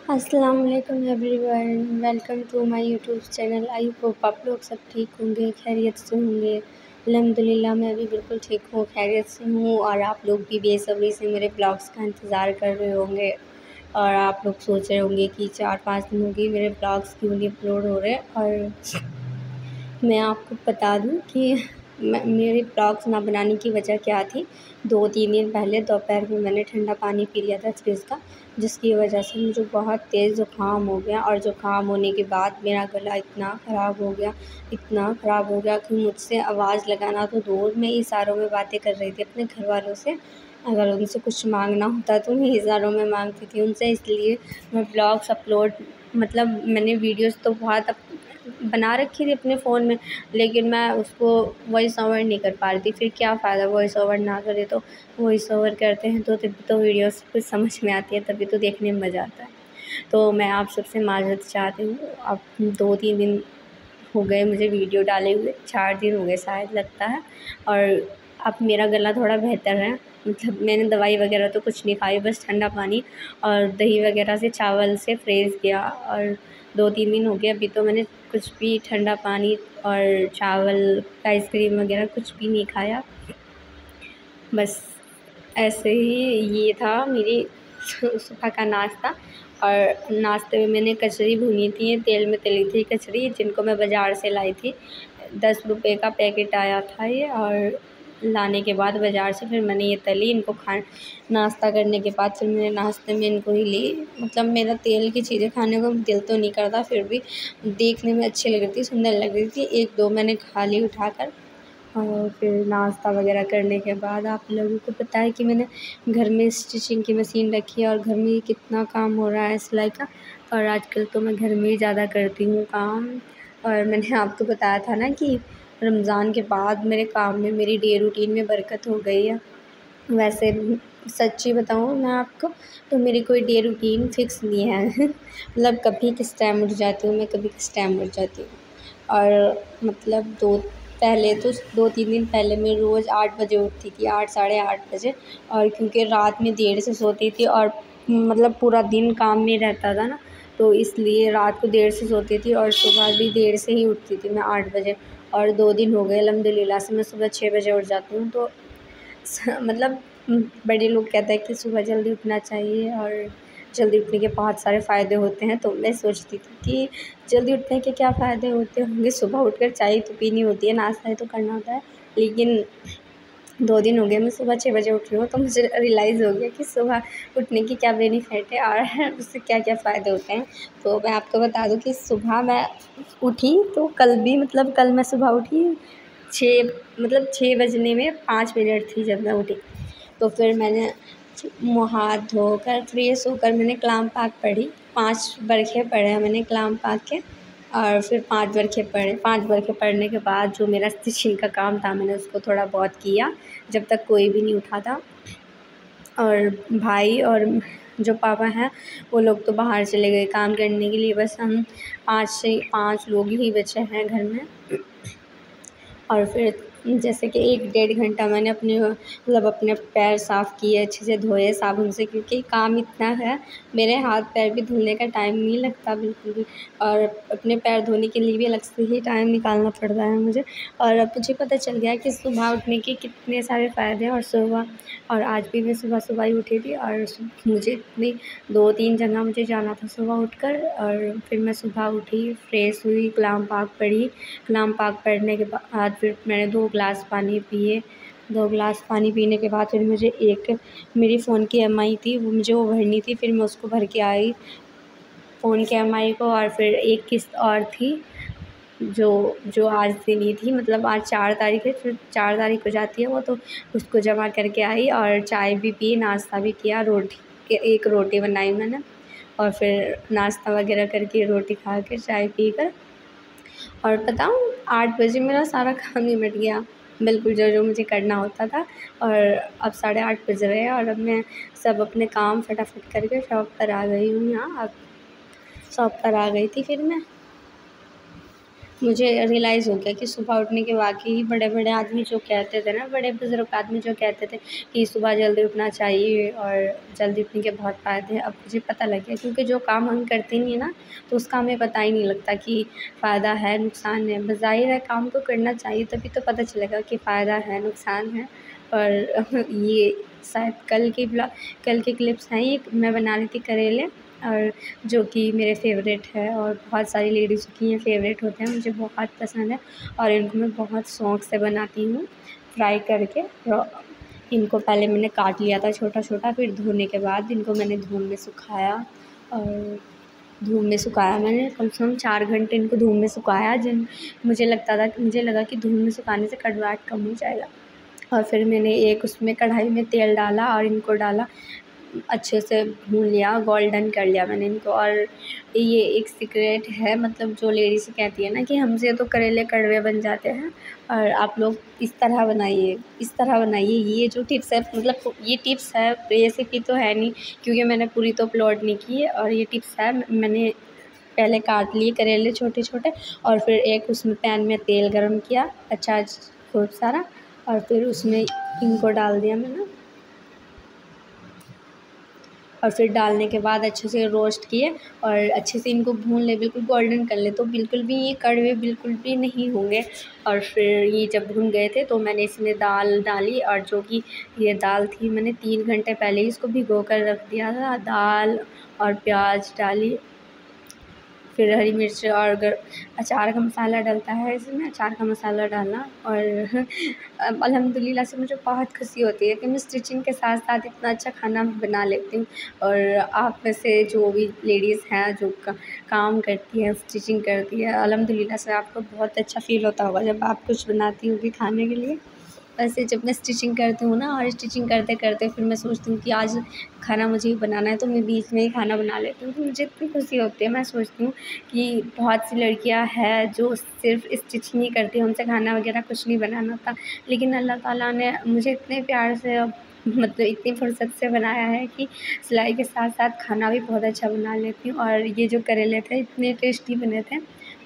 अस्सलाम वालेकुम everyone, welcome to my YouTube channel. I hope आप लोग सब ठीक होंगे, खैरियत से होंगे। अल्हम्दुलिल्लाह मैं भी बिल्कुल ठीक हूँ, खैरियत से हूँ। और आप लोग भी बेसब्री से मेरे ब्लॉग्स का इंतज़ार कर रहे होंगे और आप लोग सोच रहे होंगे कि 4-5 दिन हो गए मेरे ब्लॉग्स क्यों नहीं अपलोड हो रहे। और मैं आपको बता दूं कि मेरे ब्लॉग्स ना बनाने की वजह क्या थी। 2-3 दिन पहले दोपहर में मैंने ठंडा पानी पी लिया था फ्रिज का, जिसकी वजह से मुझे बहुत तेज़ ज़ुकाम हो गया। और ज़ुकाम होने के बाद मेरा गला इतना ख़राब हो गया कि मुझसे आवाज़ लगाना तो दूर, मैं इशारों में बातें कर रही थी अपने घर वालों से। अगर उनसे कुछ मांगना होता तो मैं इशारों में मांगती थी उनसे। इसलिए मैं ब्लॉग्स अपलोड मतलब मैंने वीडियोस तो बहुत बना रखी थी अपने फ़ोन में, लेकिन मैं उसको वॉइस ओवर नहीं कर पा रही थी। फिर क्या फ़ायदा, वॉइस ओवर ना करे तो। वॉइस ओवर करते हैं तो तभी तो वीडियोस कुछ समझ में आती है, तभी तो देखने में मज़ा आता है। तो मैं आप सबसे माज़रत चाहती हूँ। अब 2-3 दिन हो गए मुझे वीडियो डाले हुए, 4 दिन हो गए शायद लगता है। और अब मेरा गला थोड़ा बेहतर है, मतलब मैंने दवाई वगैरह तो कुछ नहीं खाई, बस ठंडा पानी और दही वगैरह से चावल से फ्रेज़ किया। और 2-3 दिन हो गए, अभी तो मैंने कुछ भी ठंडा पानी और चावल, आइसक्रीम वगैरह कुछ भी नहीं खाया। बस ऐसे ही ये था मेरी सुबह का नाश्ता। और नाश्ते में मैंने कचरी भुनी थी, तेल में तली थी कचरी, जिनको मैं बाज़ार से लाई थी। 10 रुपए का पैकेट आया था ये। और लाने के बाद बाज़ार से फिर मैंने ये तली, इनको खा नाश्ता करने के बाद फिर मैंने नाश्ते में इनको ही ली। मतलब मेरा तेल की चीज़ें खाने को दिल तो नहीं करता, फिर भी देखने में अच्छी लग रही थी, सुंदर लग रही थी। 1-2 मैंने खा ली उठाकर। और फिर नाश्ता वगैरह करने के बाद आप लोगों को पता है कि मैंने घर में स्टिचिंग की मशीन रखी है और घर में ही कितना काम हो रहा है सिलाई का। और आजकल तो मैं घर में ही ज़्यादा करती हूँ काम। और मैंने आपको बताया था ना कि रमज़ान के बाद मेरे काम में, मेरी डे रूटीन में बरकत हो गई है। वैसे सच्ची बताऊँ मैं आपको, तो मेरी कोई डे रूटीन फ़िक्स नहीं है मतलब कभी किस टाइम उठ जाती हूँ मैं, कभी किस टाइम उठ जाती हूँ। और मतलब 2-3 दिन पहले मैं रोज़ 8 बजे उठती थी, 8 साढ़े 8 बजे। और क्योंकि रात में देर से सोती थी और मतलब पूरा दिन काम में रहता था ना, तो इसलिए रात को देर से सोती थी और सुबह भी देर से ही उठती थी मैं, 8 बजे। और 2 दिन हो गए अल्हम्दुलिल्लाह से मैं सुबह 6 बजे उठ जाती हूँ। तो मतलब बड़े लोग कहते हैं कि सुबह जल्दी उठना चाहिए और जल्दी उठने के बहुत सारे फ़ायदे होते हैं। तो मैं सोचती थी कि जल्दी उठने के क्या फ़ायदे होते होंगे, सुबह उठकर चाय तो पीनी होती है, नाश्ता ही तो करना होता है। लेकिन 2 दिन हो गए मैं सुबह 6 बजे उठ रही हूँ, तो मुझे रियलाइज़ हो गया कि सुबह उठने की क्या बेनिफिट है और उससे क्या-क्या फ़ायदे होते हैं। तो मैं आपको बता दूँ कि सुबह मैं उठी तो कल भी, मतलब कल मैं सुबह उठी 6, मतलब 6 बजने में 5 मिनट थी जब मैं उठी। तो फिर मैंने मुँह हाथ धोकर फ्रेश होकर मैंने कलाम पाक पढ़ी। 5 बरखे पढ़े हैं मैंने कलाम पाक के। और फिर 5 बरखे पढ़े। 5 बरखे पढ़ने के बाद जो मेरा स्टिचिंग का काम था मैंने उसको थोड़ा बहुत किया, जब तक कोई भी नहीं उठा था। और भाई और जो पापा हैं वो लोग तो बाहर चले गए काम करने के लिए, बस हम 5 लोग ही बचे हैं घर में। और फिर जैसे कि 1-1.5 घंटा मैंने अपने पैर साफ़ किए, अच्छे से धोए साबुन से, क्योंकि काम इतना है, मेरे हाथ पैर भी धुलने का टाइम नहीं लगता बिल्कुल भी। और अपने पैर धोने के लिए भी अलग से ही टाइम निकालना पड़ता है मुझे। और अब मुझे पता चल गया कि सुबह उठने के कितने सारे फ़ायदे हैं। और आज भी मैं सुबह ही उठी थी और मुझे इतनी 2-3 जगह मुझे जाना था सुबह उठकर। और फिर मैं सुबह उठी, फ्रेश हुई, कलाम पाक पढ़ी। कलाम पाक पढ़ने के बाद फिर मैंने 2 गिलास पानी पिए। 2 गिलास पानी पीने के बाद फिर मुझे एक मेरी फ़ोन की ईएमआई थी, वो भरनी थी, फिर मैं उसको भर के आई फ़ोन की ईएमआई को। और फिर एक किस्त और थी जो जो आज देनी थी, मतलब आज 4 तारीख़ है, फिर 4 तारीख़ को जाती है वो, तो उसको जमा करके आई। और चाय भी पी, नाश्ता भी किया, एक रोटी बनाई मैंने। और फिर नाश्ता वगैरह करके, रोटी खा के, चाय पीकर, और बताऊँ 8 बजे मेरा सारा काम निपट गया, बिल्कुल जो मुझे करना होता था। और अब 8:30 बज रहे हैं और अब मैं सब अपने काम फटाफट करके शॉप पर आ गई हूँ यहाँ। अब शॉप पर आ गई थी फिर मैं, मुझे रियलाइज़ हो गया कि सुबह उठने के वाक़ई बड़े बड़े आदमी जो कहते थे ना, बड़े बुज़ुर्ग आदमी जो कहते थे कि सुबह जल्दी उठना चाहिए और जल्दी उठने के बहुत फ़ायदे हैं, अब मुझे पता लग गया। क्योंकि जो काम हम करते नहीं ना, तो उसका हमें पता ही नहीं लगता कि फ़ायदा है नुकसान है। बस ज़ाहिर है काम को करना चाहिए, तभी तो पता चलेगा कि फ़ायदा है नुकसान है। और ये शायद कल के क्लिप्स हैं, ये मैं बना रही थी करेले, और जो कि मेरे फ़ेवरेट है और बहुत सारी लेडीज़ की ये फ़ेवरेट होते हैं, मुझे बहुत पसंद है और इनको मैं बहुत शौक़ से बनाती हूँ फ्राई करके। इनको पहले मैंने काट लिया था छोटा-छोटा, फिर धोने के बाद इनको मैंने धूप में सुखाया, और धूप में सुखाया मैंने कम से कम 4 घंटे इनको धूप में सुखाया। मुझे लगा कि धूप में सुखाने से कड़वाहट कम हो जाएगा। और फिर मैंने एक उसमें कढ़ाई में तेल डाला और इनको डाला, अच्छे से भून लिया, गोल्डन कर लिया मैंने इनको। और ये एक सीक्रेट है, मतलब जो लेडीज़ कहती है ना कि हमसे तो करेले कड़वे बन जाते हैं, और आप लोग इस तरह बनाइए। ये जो टिप्स है, मतलब ये टिप्स है, रेसिपी तो है नहीं क्योंकि मैंने पूरी तो अपलोड नहीं की है, और ये टिप्स है। मैंने पहले काट लिए करेले छोटे-छोटे, और फिर एक उसमें पैन में तेल गरम किया अच्छा खूब सारा, और फिर उसमें इनको डाल दिया मैंने, और फिर डालने के बाद अच्छे से रोस्ट किए और अच्छे से इनको भून ले, बिल्कुल गोल्डन कर ले, तो बिल्कुल भी ये कड़वे बिल्कुल भी नहीं होंगे। और फिर ये जब भुन गए थे तो मैंने इसमें दाल डाली, और जो कि ये दाल थी मैंने 3 घंटे पहले ही इसको भिगो कर रख दिया था। दाल और प्याज डाली, फिर हरी मिर्च और अचार का मसाला डलता है इसमें, अचार का मसाला डाला। और अल्हम्दुलिल्लाह से मुझे बहुत खुशी होती है कि मैं स्टिचिंग के साथ साथ इतना अच्छा खाना बना लेती हूँ। और आप में से जो भी लेडीज़ हैं जो काम करती हैं, स्टिचिंग करती है, अल्हम्दुलिल्लाह से आपको बहुत अच्छा फ़ील होता होगा जब आप कुछ बनाती होगी खाने के लिए। वैसे जब मैं स्टिचिंग करती हूँ ना, और स्टिचिंग करते-करते फिर मैं सोचती हूँ कि आज खाना मुझे ही बनाना है, तो मैं बीच में ही खाना बना लेती हूँ। तो मुझे इतनी खुशी होती है, मैं सोचती हूँ कि बहुत सी लड़कियाँ हैं जो सिर्फ़ स्टिचिंग ही करती हैं, उनसे खाना वगैरह कुछ नहीं बनाना आता। लेकिन अल्लाह ताला ने मुझे इतने प्यार से, मतलब इतनी फ़ुर्सत से बनाया है कि सिलाई के साथ-साथ खाना भी बहुत अच्छा बना लेती हूँ। और ये जो करेले थे इतने टेस्टी बने थे,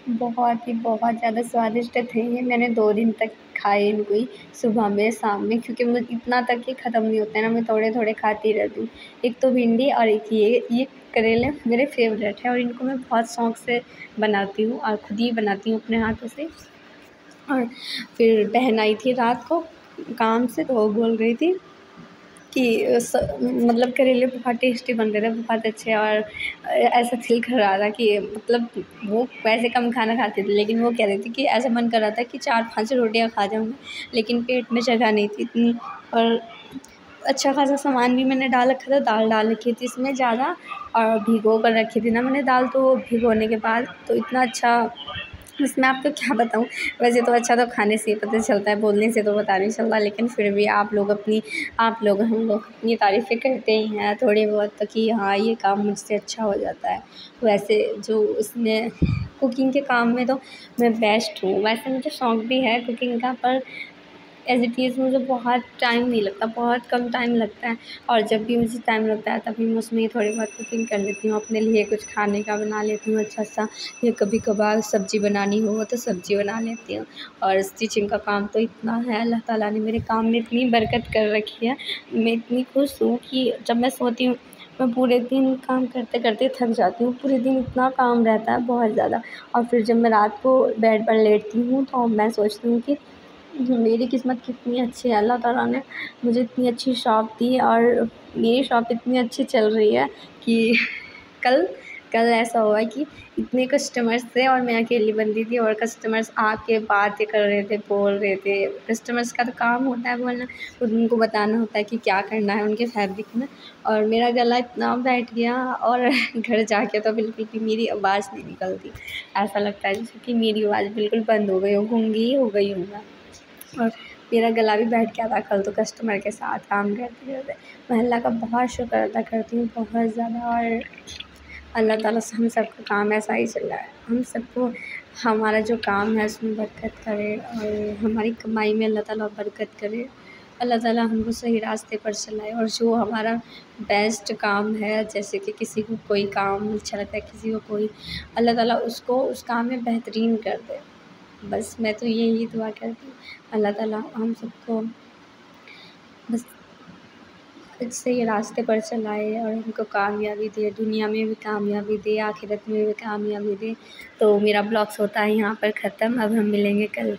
बहुत ज़्यादा स्वादिष्ट थे ये। मैंने 2 दिन तक खाए इनको ही, सुबह में, शाम में, क्योंकि मुझे इतना तक ये ख़त्म नहीं होता है ना, मैं थोड़े-थोड़े खाती रहती हूँ। एक तो भिंडी और एक ये करेले मेरे फ़ेवरेट हैं, और इनको मैं बहुत शौक़ से बनाती हूँ और खुद ही बनाती हूँ अपने हाथों से। और फिर बहन आई थी रात को काम से, तो वो बोल रही थी कि मतलब करेले बहुत टेस्टी बन रहे थे, बहुत अच्छे। और ऐसा फ़ील कर रहा था कि मतलब वो वैसे कम खाना खाती थी, लेकिन वो कह रही थी कि ऐसा मन कर रहा था कि 4-5 रोटियाँ खा जाऊँ मैं, लेकिन पेट में जगह नहीं थी इतनी। और अच्छा खासा सामान भी मैंने डाल रखा था, दाल डाल रखी थी इसमें ज़्यादा, और भिगो कर रखी थी ना मैंने दाल, तो भिगोने के बाद तो इतना अच्छा, उसमें आपको क्या बताऊँ। वैसे तो अच्छा तो खाने से ही पता चलता है, बोलने से तो पता नहीं चलता, लेकिन फिर भी हम लोग अपनी तारीफ़ें करते ही हैं थोड़ी बहुत, तो कि हाँ ये काम मुझसे अच्छा हो जाता है। वैसे जो उसमें कुकिंग के काम में तो मैं बेस्ट हूँ। वैसे मुझे शौक़ भी है कुकिंग का, पर एज़ इट इज़ मुझे बहुत टाइम नहीं लगता, बहुत कम टाइम लगता है। और जब भी मुझे टाइम लगता है तभी मैं उसमें थोड़ी बहुत कुकिंग कर लेती हूँ, अपने लिए कुछ खाने का बना लेती हूँ अच्छा-सा, या कभी कभार सब्ज़ी बनानी हो तो सब्ज़ी बना लेती हूँ। और स्टिचिंग का काम तो इतना है, अल्लाह ताला ने मेरे काम में इतनी बरकत कर रखी है। मैं इतनी खुश हूँ कि जब मैं सोती हूँ, मैं पूरे दिन काम करते-करते थक जाती हूँ, पूरे दिन इतना काम रहता है बहुत ज़्यादा। और फिर जब मैं रात को बेड पर लेटती हूँ तो मैं सोचती हूँ कि मेरी किस्मत कितनी अच्छी है, अल्लाह ताला ने मुझे इतनी अच्छी शॉप दी, और मेरी शॉप इतनी अच्छी चल रही है कि कल कल ऐसा हुआ कि इतने कस्टमर्स थे और मैं अकेली बंदी थी, और कस्टमर्स आके बातें कर रहे थे, बोल रहे थे। कस्टमर्स का तो काम होता है बोलना, उनको बताना होता है कि क्या करना है उनके फैब्रिक में। और मेरा गला इतना बैठ गया, और घर जाके तो बिल्कुल भी मेरी आवाज़ नहीं निकलती, ऐसा लगता है जैसे कि मेरी आवाज़ बिल्कुल बंद हो गई हो, गूंगी हो गई हूँ मैं। और मेरा गला भी बैठ गया था कल तो कस्टमर के साथ काम करते-करते। मैं अल्लाह का बहुत शुक्र अदा करती हूँ, बहुत ज़्यादा। और अल्लाह ताला से हम सबका काम ऐसा ही चल रहा है। हम सबको हमारा जो काम है उसमें बरकत करे, और हमारी कमाई में अल्लाह ताला बरकत करे। अल्लाह ताला हमको सही रास्ते पर चलाए, और जो हमारा बेस्ट काम है, जैसे कि किसी को कोई काम अच्छा लगता है, किसी को कोई, अल्लाह ताला उसको उस काम में बेहतरीन कर दे। बस मैं तो यही दुआ करती हूँ, अल्लाह ताला हम सबको बस सही रास्ते पर चलाए और हमको कामयाबी दे, दुनिया में भी कामयाबी दे, आखिरत में भी कामयाबी दे। तो मेरा ब्लॉग्स होता है यहाँ पर ख़त्म, अब हम मिलेंगे कल।